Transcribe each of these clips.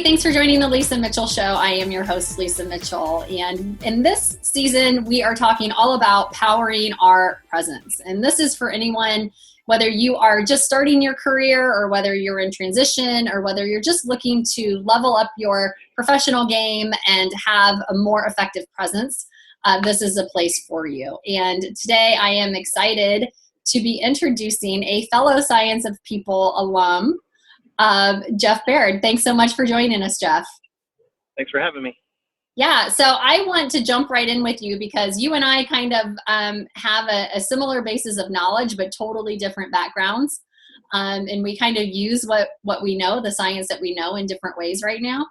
thanks for joining the Lisa Mitchell Show. I am your host, Lisa Mitchell. And in this season, we are talking all about powering our presence. And this is for anyone, whether you are just starting your career or whether you're in transition or whether you're just looking to level up your professional game and have a more effective presence. This is a place for you. And today I am excited to be introducing a fellow Science of People alum, Jeff Baird. Thanks so much for joining us, Jeff. Thanks for having me. Yeah, so I want to jump right in with you because you and I kind of have a similar basis of knowledge, but totally different backgrounds. And we kind of use what we know, the science that we know in different ways right now.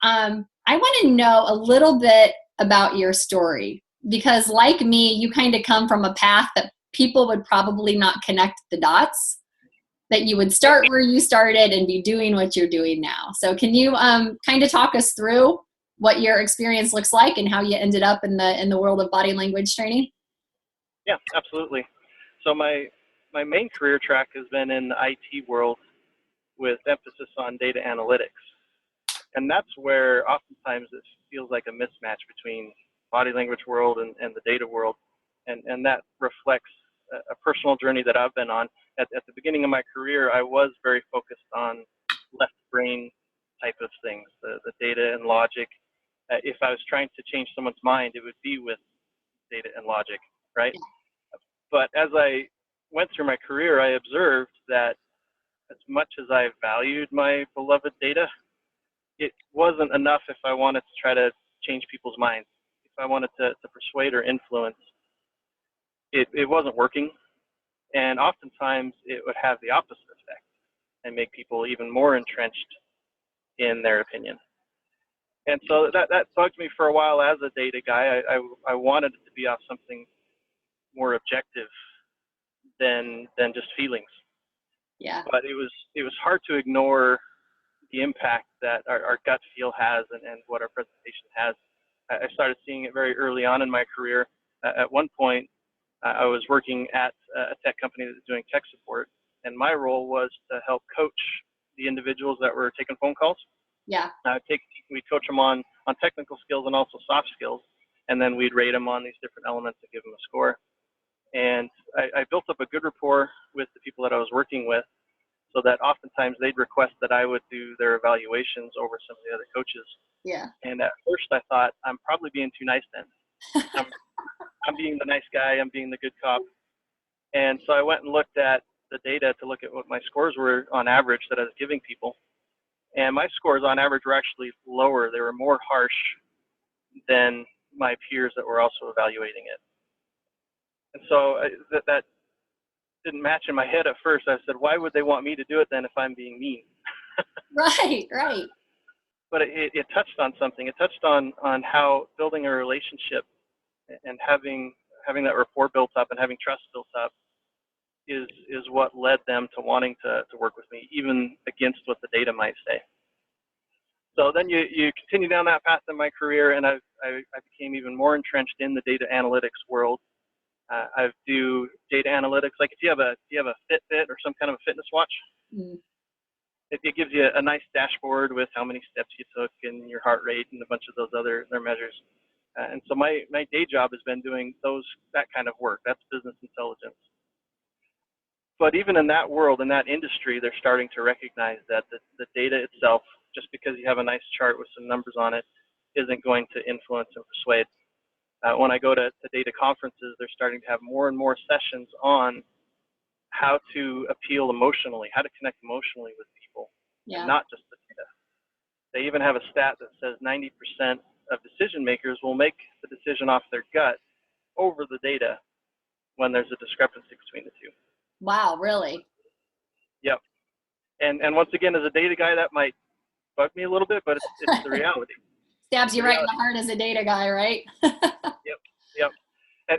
I want to know a little bit about your story because like me, you kind of come from a path that people would probably not connect the dots, that you would start where you started and be doing what you're doing now. So can you kind of talk us through what your experience looks like and how you ended up in the world of body language training? Yeah, absolutely. So my main career track has been in the IT world with emphasis on data analytics. And that's where oftentimes it feels like a mismatch between body language world and the data world. And that reflects a personal journey that I've been on. At the beginning of my career, I was very focused on left brain type of things, the data and logic. If I was trying to change someone's mind, it would be with data and logic, right? But as I went through my career, I observed that as much as I valued my beloved data, it wasn't enough if I wanted to try to change people's minds. If I wanted to persuade or influence, it wasn't working. And oftentimes it would have the opposite effect and make people even more entrenched in their opinion. And so that bugged me for a while as a data guy. I wanted it to be off something more objective than just feelings. Yeah. But it was hard to ignore the impact that our gut feel has and what our presentation has. I started seeing it very early on in my career. At one point, I was working at a tech company that was doing tech support, and my role was to help coach the individuals that were taking phone calls. Yeah. We'd coach them on technical skills and also soft skills, and then we'd rate them on these different elements and give them a score. And I built up a good rapport with the people that I was working with, so that oftentimes they'd request that I would do their evaluations over some of the other coaches. Yeah. And at first I thought, I'm probably being too nice then. I'm being the nice guy, I'm being the good cop. And so I went and looked at the data to look at what my scores were on average that I was giving people. And my scores on average were actually lower. They were more harsh than my peers that were also evaluating it. And so that didn't match in my head at first. I said, why would they want me to do it then if I'm being mean? Right. But it touched on something. It touched on how building a relationship and having that rapport built up and having trust built up is what led them to wanting to work with me, even against what the data might say. So then you continue down that path in my career, and I became even more entrenched in the data analytics world. I do data analytics, like if you have a Fitbit or some kind of a fitness watch, it gives you a nice dashboard with how many steps you took and your heart rate and a bunch of those other measures. And so my day job has been doing that kind of work. That's business intelligence. But even in that world, in that industry, they're starting to recognize that the data itself, just because you have a nice chart with some numbers on it, isn't going to influence and persuade. When I go to data conferences, they're starting to have more and more sessions on how to appeal emotionally, how to connect emotionally with people, and not just the data. They even have a stat that says 90% of decision makers will make the decision off their gut over the data when there's a discrepancy between the two. Wow, really? Yep. And once again, as a data guy, that might bug me a little bit, but it's the reality. Stabs you right in the heart as a data guy, right? Yep.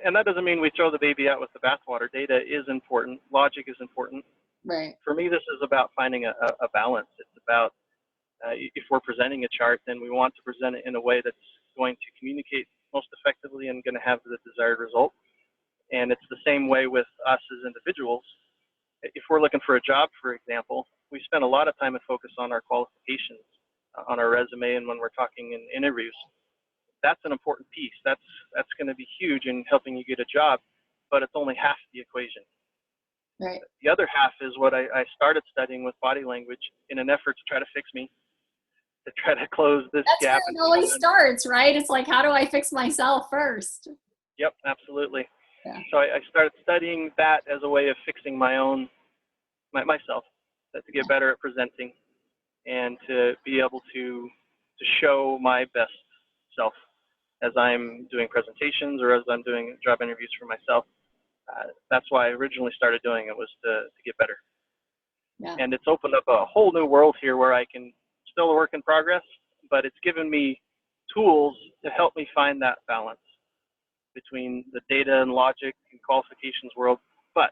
And that doesn't mean we throw the baby out with the bathwater. Data is important. Logic is important. Right. For me, this is about finding a balance. It's about if we're presenting a chart, then we want to present it in a way that's going to communicate most effectively and going to have the desired result. And it's the same way with us as individuals. If we're looking for a job, for example, we spend a lot of time and focus on our qualifications, on our resume and when we're talking in interviews. That's an important piece. That's going to be huge in helping you get a job, but it's only half the equation. Right. The other half is what I started studying with body language in an effort to try to fix me, to try to close this That's gap. where it always starts, right? It's like, how do I fix myself first? Yep, absolutely. Yeah. So I started studying that as a way of fixing myself, to get better at presenting and to be able to show my best self as I'm doing presentations or as I'm doing job interviews for myself. That's why I originally started doing it, was to get better. Yeah. And it's opened up a whole new world here where I can, still a work in progress, but it's given me tools to help me find that balance between the data and logic and qualifications world, but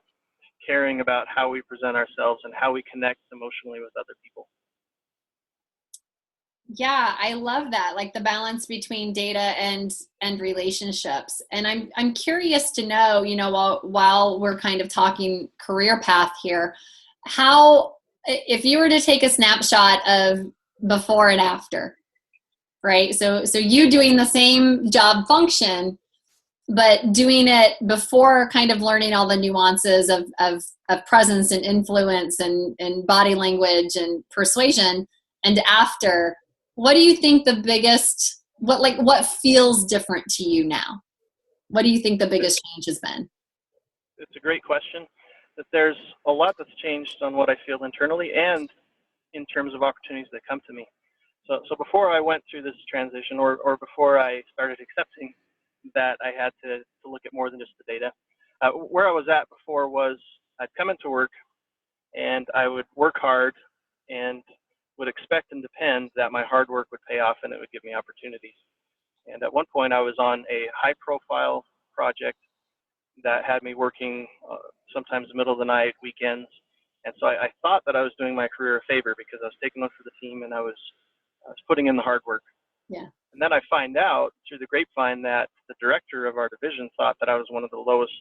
caring about how we present ourselves and how we connect emotionally with other people. Yeah, I love that. Like the balance between data and relationships. And I'm curious to know, while we're kind of talking career path here, how, if you were to take a snapshot of before and after, right? So you doing the same job function, but doing it before kind of learning all the nuances of presence and influence and body language and persuasion, and after, what do you think the biggest, what feels different to you now? What do you think the biggest change has been? It's a great question. That there's a lot that's changed on what I feel internally and in terms of opportunities that come to me. So before I went through this transition, or before I started accepting that I had to look at more than just the data, where I was at before was I'd come into work and I would work hard and would expect and depend that my hard work would pay off and it would give me opportunities. And at one point I was on a high profile project that had me working sometimes middle of the night, weekends. And so I thought that I was doing my career a favor because I was taking one for the team and I was putting in the hard work. Yeah. And then I find out through the grapevine that the director of our division thought that I was one of the lowest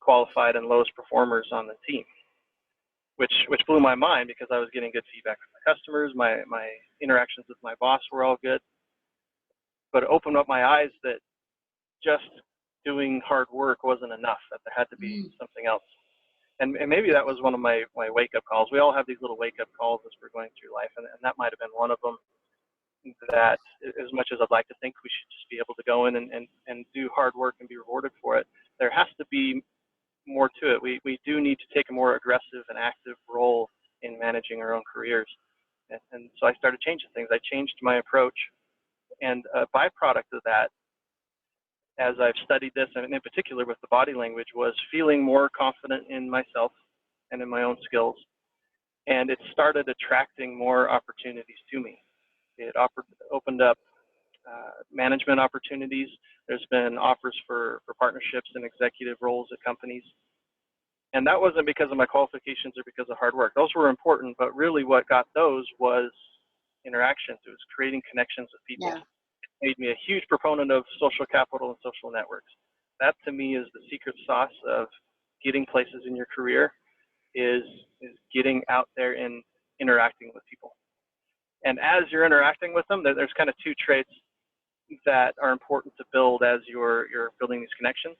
qualified and lowest performers on the team, which blew my mind because I was getting good feedback from my customers. My interactions with my boss were all good. But it opened up my eyes that just doing hard work wasn't enough, that there had to be something else. And maybe that was one of my wake-up calls. We all have these little wake-up calls as we're going through life, and that might have been one of them. That as much as I'd like to think we should just be able to go in and do hard work and be rewarded for it, there has to be more to it. We do need to take a more aggressive and active role in managing our own careers. And so I started changing things. I changed my approach. And a byproduct of that, as I've studied this, and in particular with the body language, was feeling more confident in myself and in my own skills. And it started attracting more opportunities to me. It opened up management opportunities. There's been offers for partnerships and executive roles at companies. And that wasn't because of my qualifications or because of hard work. Those were important, but really what got those was interactions. It was creating connections with people. Yeah. It made me a huge proponent of social capital and social networks. That to me is the secret sauce of getting places in your career, is getting out there and interacting with people. And as you're interacting with them, there's kind of two traits that are important to build as you're building these connections.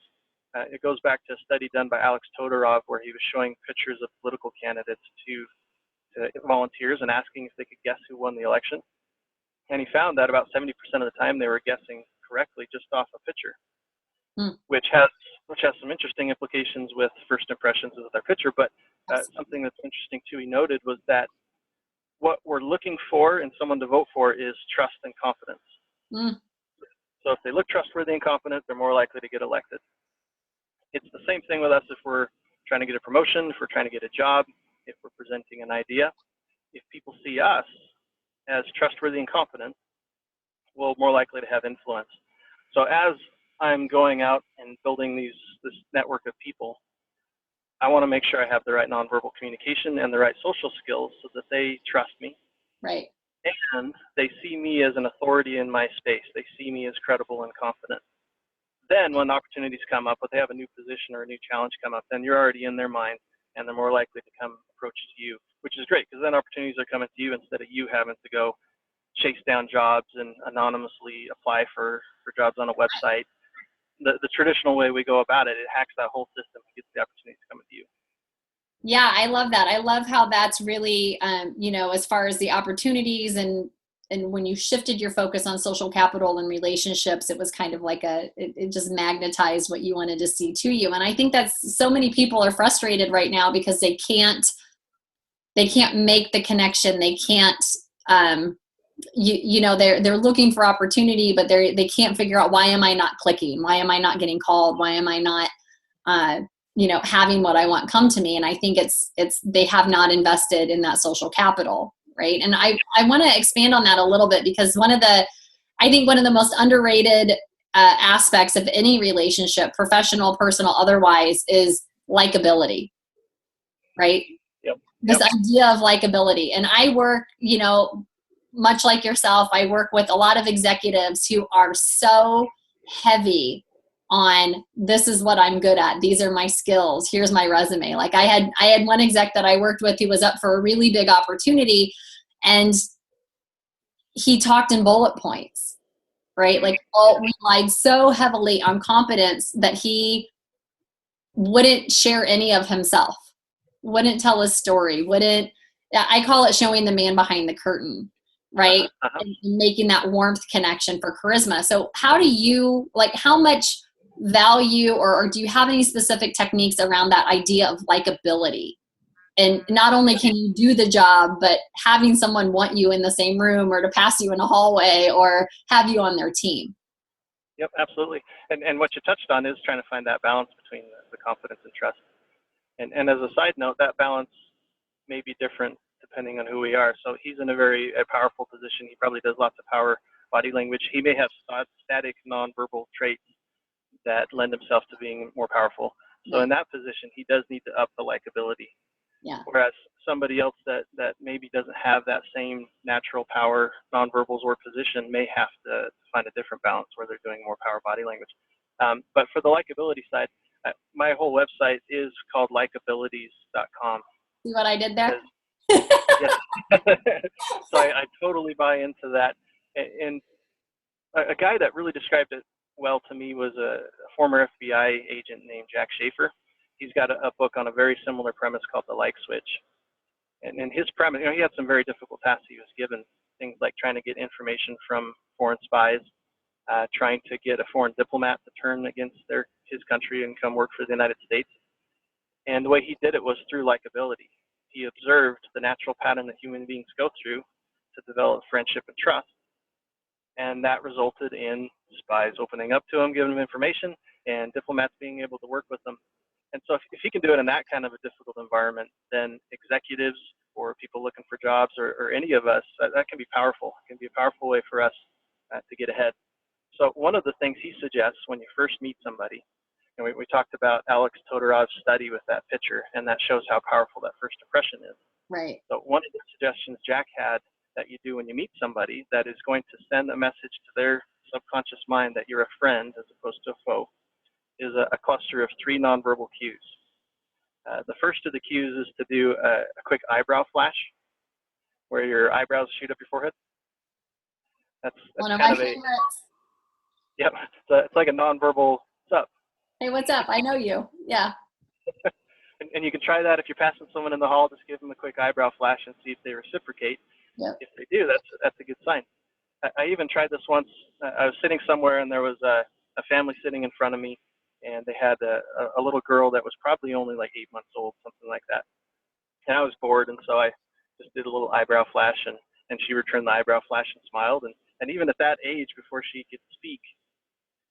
It goes back to a study done by Alex Todorov where he was showing pictures of political candidates to volunteers and asking if they could guess who won the election. And he found that about 70% of the time they were guessing correctly just off a picture, which has some interesting implications with first impressions with our picture. But something that's interesting too, he noted, was that what we're looking for in someone to vote for is trust and confidence. So if they look trustworthy and confident, they're more likely to get elected. It's the same thing with us if we're trying to get a promotion, if we're trying to get a job, if we're presenting an idea. If people see us as trustworthy and confident, we're more likely to have influence. So as I'm going out and building this network of people, I want to make sure I have the right nonverbal communication and the right social skills so that they trust me. Right. And they see me as an authority in my space. They see me as credible and confident. Then when opportunities come up, if they have a new position or a new challenge come up, then you're already in their mind and they're more likely to come approach to you, which is great because then opportunities are coming to you instead of you having to go chase down jobs and anonymously apply for jobs on a website. The traditional way we go about it, it hacks that whole system and gets the opportunities coming to you. Yeah, I love that. I love how that's really, as far as the opportunities and when you shifted your focus on social capital and relationships, it was kind of like it just magnetized what you wanted to see to you. And I think that's so many people are frustrated right now because they can't make the connection. They can't, they're looking for opportunity, but they can't figure out, why am I not clicking? Why am I not getting called? Why am I not, having what I want come to me? And I think they have not invested in that social capital. Right. And I want to expand on that a little bit, because one of the most underrated aspects of any relationship, professional, personal, otherwise, is likability. Right. Yep. This idea of likability. And I work, much like yourself, I work with a lot of executives who are so heavy on, this is what I'm good at. These are my skills. Here's my resume. Like I had one exec that I worked with who was up for a really big opportunity, and he talked in bullet points, right? Like relied so heavily on competence that he wouldn't share any of himself, wouldn't tell his story, I call it showing the man behind the curtain, right? And making that warmth connection for charisma. So how much value or do you have any specific techniques around that idea of likability? And not only can you do the job, but having someone want you in the same room or to pass you in a hallway or have you on their team. Yep, absolutely. And what you touched on is trying to find that balance between the confidence and trust. And as a side note, that balance may be different depending on who we are. So he's in a very powerful position. He probably does lots of power body language. He may have static nonverbal traits that lend himself to being more powerful. So in that position, he does need to up the likability. Yeah. Whereas somebody else that maybe doesn't have that same natural power, nonverbals, or position may have to find a different balance where they're doing more power body language. But for the likability side, my whole website is called likabilities.com. See what I did there? Yes. So I totally buy into that. And a guy that really described it well to me was a former FBI agent named Jack Schaefer. He's got a book on a very similar premise called The Like Switch. And in his premise, he had some very difficult tasks he was given, things like trying to get information from foreign spies, trying to get a foreign diplomat to turn against his country and come work for the United States. And the way he did it was through likability. He observed the natural pattern that human beings go through to develop friendship and trust. And that resulted in spies opening up to him, giving him information, and diplomats being able to work with them. And so if he can do it in that kind of a difficult environment, then executives or people looking for jobs or any of us, that can be powerful. It can be a powerful way for us to get ahead. So one of the things he suggests when you first meet somebody, and we talked about Alex Todorov's study with that picture, and that shows how powerful that first impression is. Right. So one of the suggestions Jack had that you do when you meet somebody that is going to send a message to their subconscious mind that you're a friend as opposed to a foe is a cluster of 3 nonverbal cues. The first of the cues is to do a quick eyebrow flash, where your eyebrows shoot up your forehead. That's one of kind my of favorites. Yep. So it's like a nonverbal "what's up?" Hey, what's up? I know you. Yeah. And you can try that if you're passing someone in the hall. Just give them a quick eyebrow flash and see if they reciprocate. Yep. If they do, that's a good sign. I even tried this once. I was sitting somewhere and there was a family sitting in front of me, and they had a little girl that was probably only like 8 months old, something like that. And I was bored, and so I just did a little eyebrow flash, and she returned the eyebrow flash and smiled. And even at that age, before she could speak,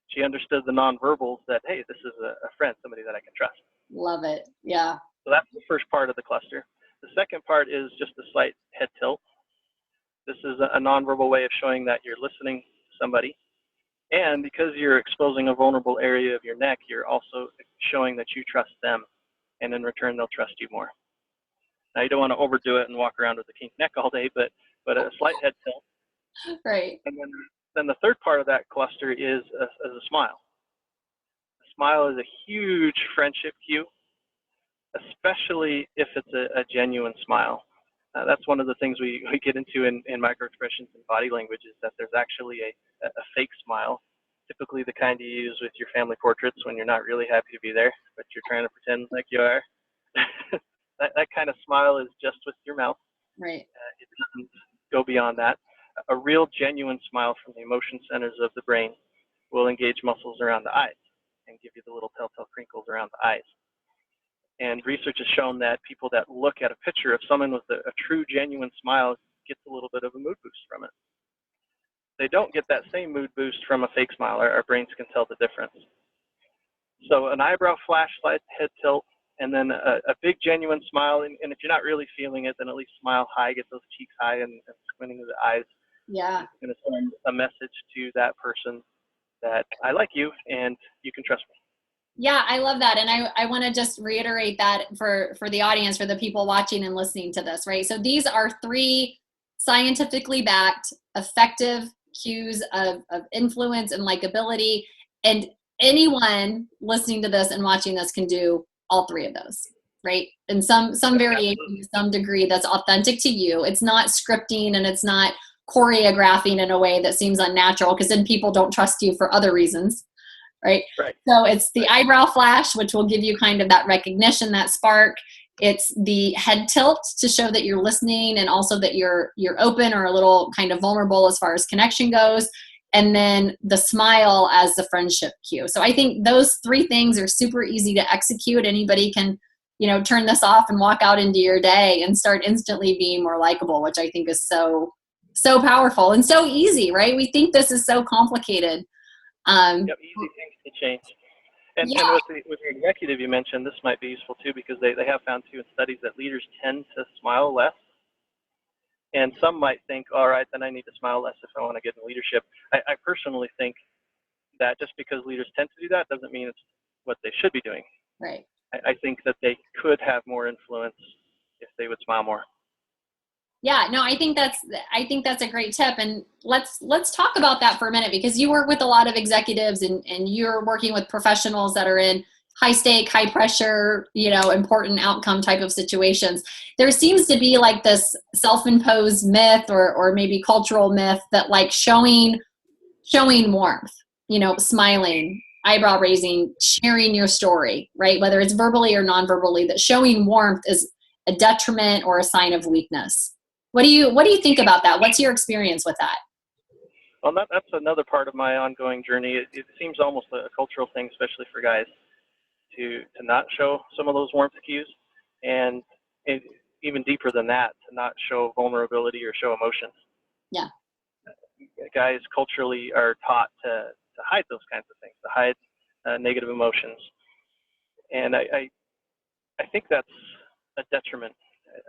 she understood the nonverbals that, hey, this is a friend, somebody that I can trust. Love it. Yeah. So that's the first part of the cluster. The second part is just a slight head tilt. This is a nonverbal way of showing that you're listening to somebody. And because you're exposing a vulnerable area of your neck, you're also showing that you trust them. And in return, they'll trust you more. Now, you don't want to overdo it and walk around with a kink neck all day, but a slight head tilt. Right. And then the third part of that cluster is a smile. A smile is a huge friendship cue, especially if it's a genuine smile. That's one of the things we get into in microexpressions and body language, is that there's actually a fake smile, typically the kind you use with your family portraits when you're not really happy to be there, but you're trying to pretend like you are. that kind of smile is just with your mouth. Right. It doesn't go beyond that. A real genuine smile from the emotion centers of the brain will engage muscles around the eyes and give you the little telltale crinkles around the eyes. And research has shown that people that look at a picture of someone with a true, genuine smile gets a little bit of a mood boost from it. They don't get that same mood boost from a fake smile. Our brains can tell the difference. So an eyebrow flash, slight head tilt, and then a big, genuine smile. And if you're not really feeling it, then at least smile high, get those cheeks high, and squinting the eyes. Yeah. It's going to send a message to that person that I like you and you can trust me. Yeah, I love that. And I want to just reiterate that for the audience, for the people watching and listening to this, right? So these are 3 scientifically backed, effective cues of influence and likability. And anyone listening to this and watching this can do all 3 of those, right? In some variation, to some degree, that's authentic to you. It's not scripting and it's not choreographing in a way that seems unnatural, because then people don't trust you for other reasons. Right? So it's the eyebrow flash, which will give you kind of that recognition, that spark. It's the head tilt to show that you're listening, and also that you're open or a little kind of vulnerable as far as connection goes. And then the smile as the friendship cue. So I think those 3 things are super easy to execute. Anybody can, turn this off and walk out into your day and start instantly being more likable, which I think is so powerful and so easy, right? We think this is so complicated. Easy things to change. And with the executive you mentioned, this might be useful too, because they have found too in studies that leaders tend to smile less. And some might think, all right, then I need to smile less if I want to get in leadership. I personally think that just because leaders tend to do that doesn't mean it's what they should be doing. Right. I think that they could have more influence if they would smile more. Yeah, no, I think that's a great tip. And let's talk about that for a minute, because you work with a lot of executives and you're working with professionals that are in high stake, high pressure, important outcome type of situations. There seems to be like this self-imposed myth or maybe cultural myth that like showing warmth, smiling, eyebrow raising, sharing your story, right? Whether it's verbally or non-verbally, that showing warmth is a detriment or a sign of weakness. What do you think about that? What's your experience with that? Well, that's another part of my ongoing journey. It seems almost a cultural thing, especially for guys, to not show some of those warmth cues, and even deeper than that, to not show vulnerability or show emotions. Yeah. Guys culturally are taught to hide those kinds of things, to hide negative emotions, and I think that's a detriment.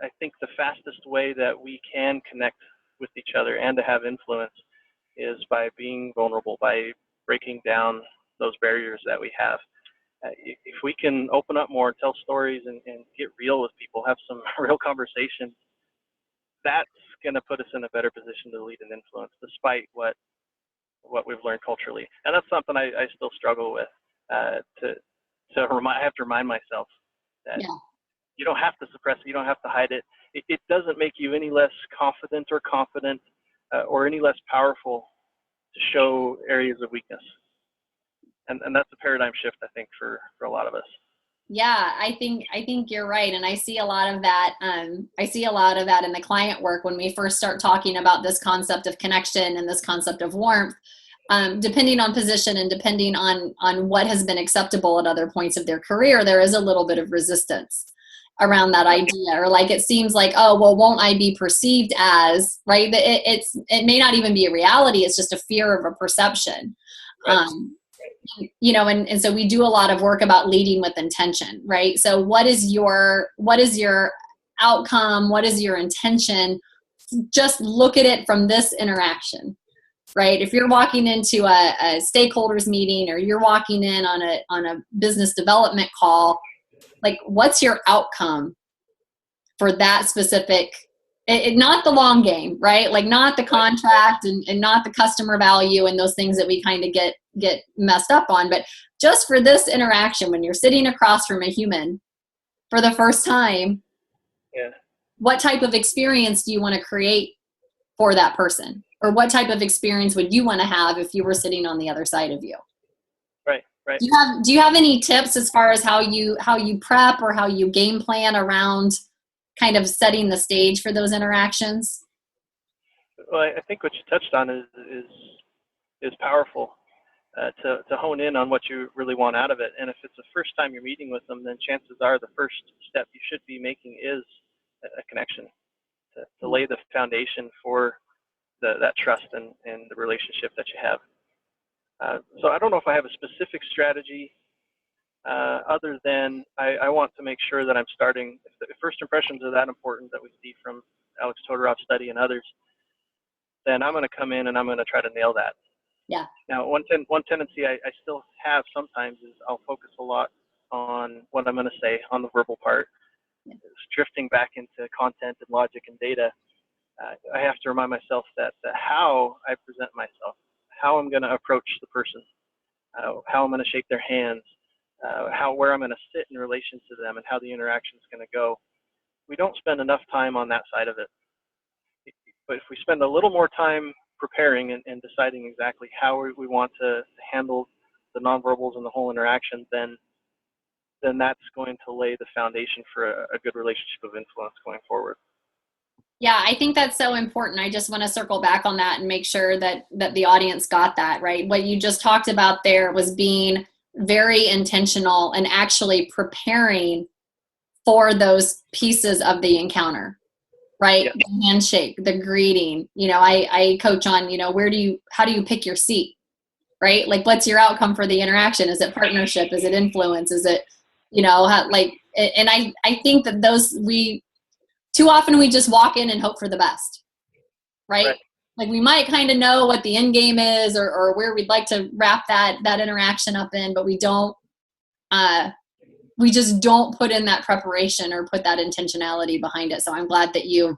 I think the fastest way that we can connect with each other and to have influence is by being vulnerable, by breaking down those barriers that we have. If we can open up more, tell stories, and get real with people, have some real conversations, that's going to put us in a better position to lead and influence, despite what we've learned culturally. And that's something I still struggle with. I have to remind myself that you don't have to suppress it, you don't have to hide it. It doesn't make you any less confident or any less powerful to show areas of weakness. And that's a paradigm shift, I think, for a lot of us. Yeah, I think you're right. And I see a lot of that. I see a lot of that in the client work when we first start talking about this concept of connection and this concept of warmth. Depending on position and depending on what has been acceptable at other points of their career, there is a little bit of resistance around that idea, or like it seems like, oh, well, won't I be perceived as, right? It may not even be a reality. It's just a fear of a perception. Right. And so we do a lot of work about leading with intention, right? So what is your outcome? What is your intention? Just look at it from this interaction, right? If you're walking into a stakeholders meeting, or you're walking in on a business development call, like what's your outcome for that specific, not the long game, right? Like not the contract and not the customer value and those things that we kind of get messed up on, but just for this interaction, when you're sitting across from a human for the first time, what type of experience do you want to create for that person? Or what type of experience would you want to have if you were sitting on the other side of you? Right, right. Do you have any tips as far as how you prep or how you game plan around kind of setting the stage for those interactions? Well, I think what you touched on is powerful. To hone in on what you really want out of it. And if it's the first time you're meeting with them, then chances are the first step you should be making is a connection to lay the foundation for that trust and the relationship that you have. So I don't know if I have a specific strategy other than I want to make sure that I'm starting, if first impressions are that important that we see from Alex Todorov's study and others, then I'm going to come in and I'm going to try to nail that. Yeah. Now, one tendency I still have sometimes is I'll focus a lot on what I'm going to say on the verbal part, drifting back into content and logic and data. I have to remind myself that how I present myself, how I'm going to approach the person, how I'm going to shake their hands, where I'm going to sit in relation to them, and how the interaction is going to go. We don't spend enough time on that side of it. But if we spend a little more time preparing and deciding exactly how we want to handle the nonverbals and the whole interaction, then that's going to lay the foundation for a good relationship of influence going forward. Yeah, I think that's so important. I just want to circle back on that and make sure that the audience got that, right? What you just talked about there was being very intentional and actually preparing for those pieces of the encounter. Right? Yeah. The handshake, the greeting. I coach on, how do you pick your seat? Right? Like, what's your outcome for the interaction? Is it partnership? Is it influence? Is it, and I think that too often we just walk in and hope for the best. Right? Like, we might kind of know what the end game is or where we'd like to wrap that interaction up in, but we just don't put in that preparation or put that intentionality behind it. So I'm glad that you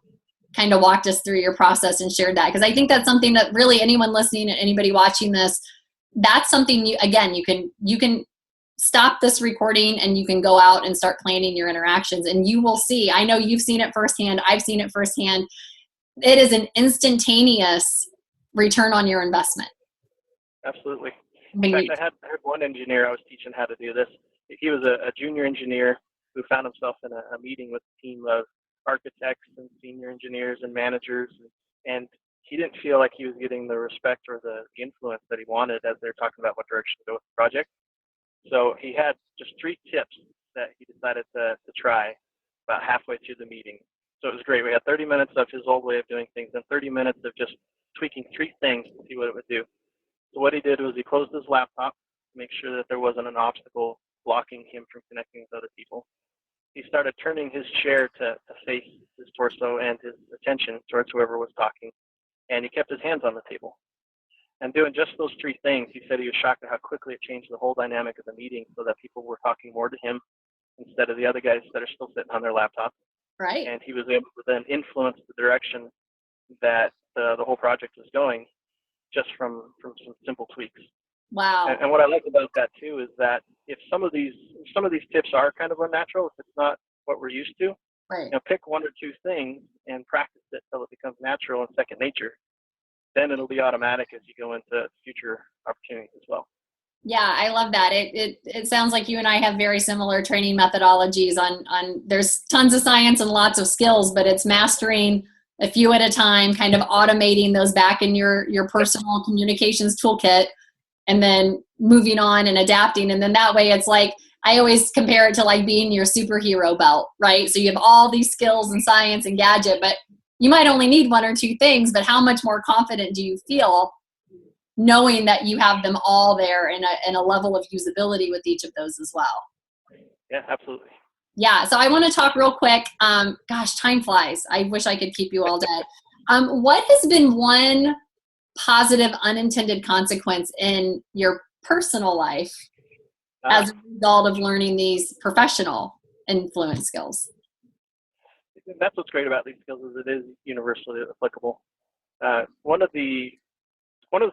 kind of walked us through your process and shared that, because I think that's something that really anyone listening and anybody watching this, that's something you can stop this recording and you can go out and start planning your interactions, and you will see, I know you've seen it firsthand, I've seen it firsthand, it is an instantaneous return on your investment. Absolutely. In fact, I had one engineer I was teaching how to do this. He was a junior engineer who found himself in a meeting with a team of architects and senior engineers and managers, and he didn't feel like he was getting the respect or the influence that he wanted as they're talking about what direction to go with the project. So he had just 3 tips that he decided to try about halfway through the meeting. So it was great. We had 30 minutes of his old way of doing things and 30 minutes of just tweaking 3 things to see what it would do. So what he did was he closed his laptop to make sure that there wasn't an obstacle blocking him from connecting with other people. He started turning his chair to face his torso and his attention towards whoever was talking, and he kept his hands on the table. And doing just those 3 things, he said he was shocked at how quickly it changed the whole dynamic of the meeting, so that people were talking more to him instead of the other guys that are still sitting on their laptop. Right. And he was able to then influence the direction that the whole project was going, just from some simple tweaks. Wow. And what I like about that too is that if some of these tips are kind of unnatural, if it's not what we're used to, right, pick 1 or 2 things and practice it till it becomes natural and second nature. Then it'll be automatic as you go into future opportunities as well. Yeah, I love that. It sounds like you and I have very similar training methodologies on there's tons of science and lots of skills, but it's mastering a few at a time, kind of automating those back in your personal communications toolkit, and then moving on and adapting. And then that way it's like, I always compare it to like being your superhero belt, right? So you have all these skills and science and gadget, but you might only need 1 or 2 things, but how much more confident do you feel knowing that you have them all there in a level of usability with each of those as well? Yeah, absolutely. Yeah, so I want to talk real quick. Gosh, time flies. I wish I could keep you all day. What has been one positive unintended consequence in your personal life as a result of learning these professional influence skills? That's what's great about these skills, is it is universally applicable. One of the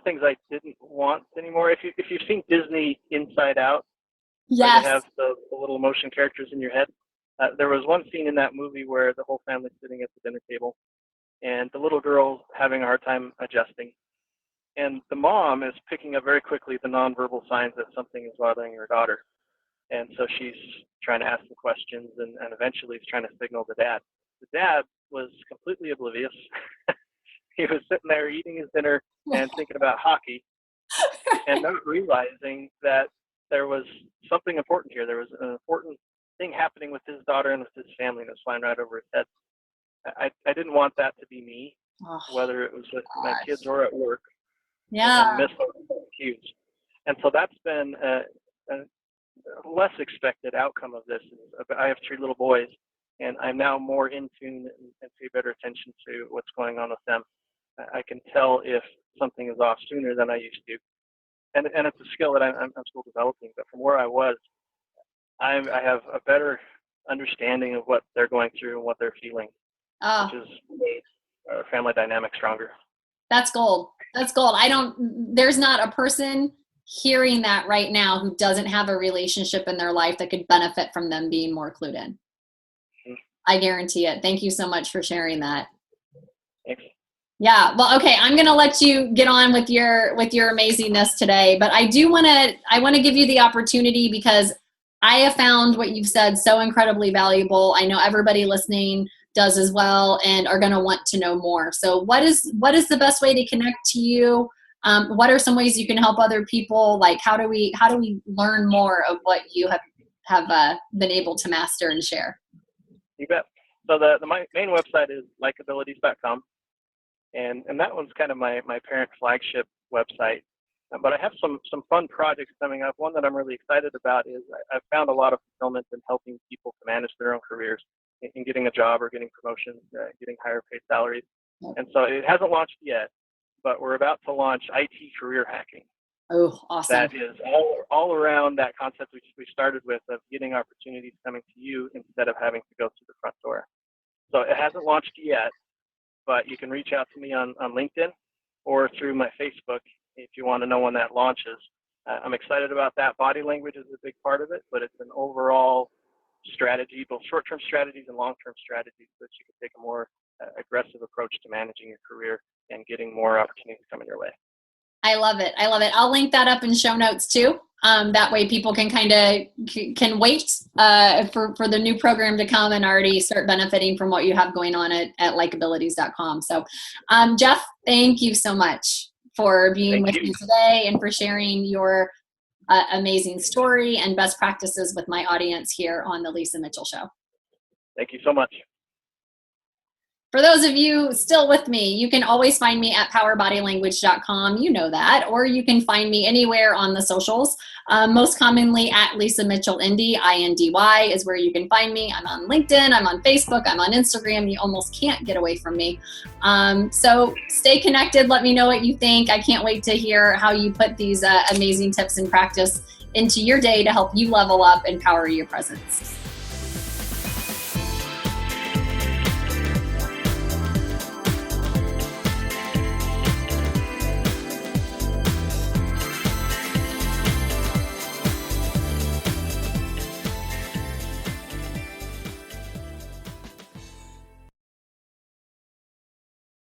things I didn't want anymore, if you've seen Disney Inside Out, yes, where they have the little motion characters in your head, There was one scene in that movie where the whole family's sitting at the dinner table, and the little girl having a hard time adjusting. And the mom is picking up very quickly the nonverbal signs that something is bothering her daughter. And so she's trying to ask some questions, and eventually is trying to signal the dad. The dad was completely oblivious. He was sitting there eating his dinner and thinking about hockey and not realizing that there was something important here. There was an important thing happening with his daughter and with his family that was flying right over his head. I didn't want that to be me, whether it was with my kids or at work. Yeah. And miss those cues. And so that's been a less expected outcome of this. I have 3 little boys, and I'm now more in tune and pay better attention to what's going on with them. I can tell if something is off sooner than I used to. And it's a skill that I'm still developing. But from where I was, I have a better understanding of what they're going through and what they're feeling, which has made our family dynamic stronger. That's gold. That's gold. There's not a person hearing that right now who doesn't have a relationship in their life that could benefit from them being more clued in. Mm-hmm. I guarantee it. Thank you so much for sharing that. Thanks. Yeah. Well, okay. I'm going to let you get on with your amazingness today, but I want to give you the opportunity because I have found what you've said so incredibly valuable. I know everybody listening does as well and are going to want to know more. So what is the best way to connect to you? What are some ways you can help other people? Like how do we learn more of what you have been able to master and share? You bet. So the main website is likabilities.com. And that one's kind of my parent flagship website. But I have some fun projects coming up. One that I'm really excited about is I've found a lot of fulfillment in helping people to manage their own careers, in getting a job or getting promotions, getting higher paid salaries. And so it hasn't launched yet, but we're about to launch IT career hacking. Oh, awesome. That is all around that concept we started with of getting opportunities coming to you instead of having to go through the front door. So it hasn't launched yet, but you can reach out to me on LinkedIn or through my Facebook if you want to know when that launches. I'm excited about that. Body language is a big part of it, but it's an overall strategy, both short-term strategies and long-term strategies, so that you can take a more aggressive approach to managing your career and getting more opportunities coming your way. I love it. I'll link that up in show notes too. That way people can can wait for the new program to come and already start benefiting from what you have going on at likabilities.com. So Jeff, thank you so much for being with me today and for sharing your amazing story and best practices with my audience here on the Lisa Mitchell Show. Thank you so much. For those of you still with me, you can always find me at powerbodylanguage.com. You know that. Or you can find me anywhere on the socials. Most commonly at Lisa Mitchell Indy, INDY is where you can find me. I'm on LinkedIn. I'm on Facebook. I'm on Instagram. You almost can't get away from me. So stay connected. Let me know what you think. I can't wait to hear how you put these amazing tips in practice into your day to help you level up and power your presence.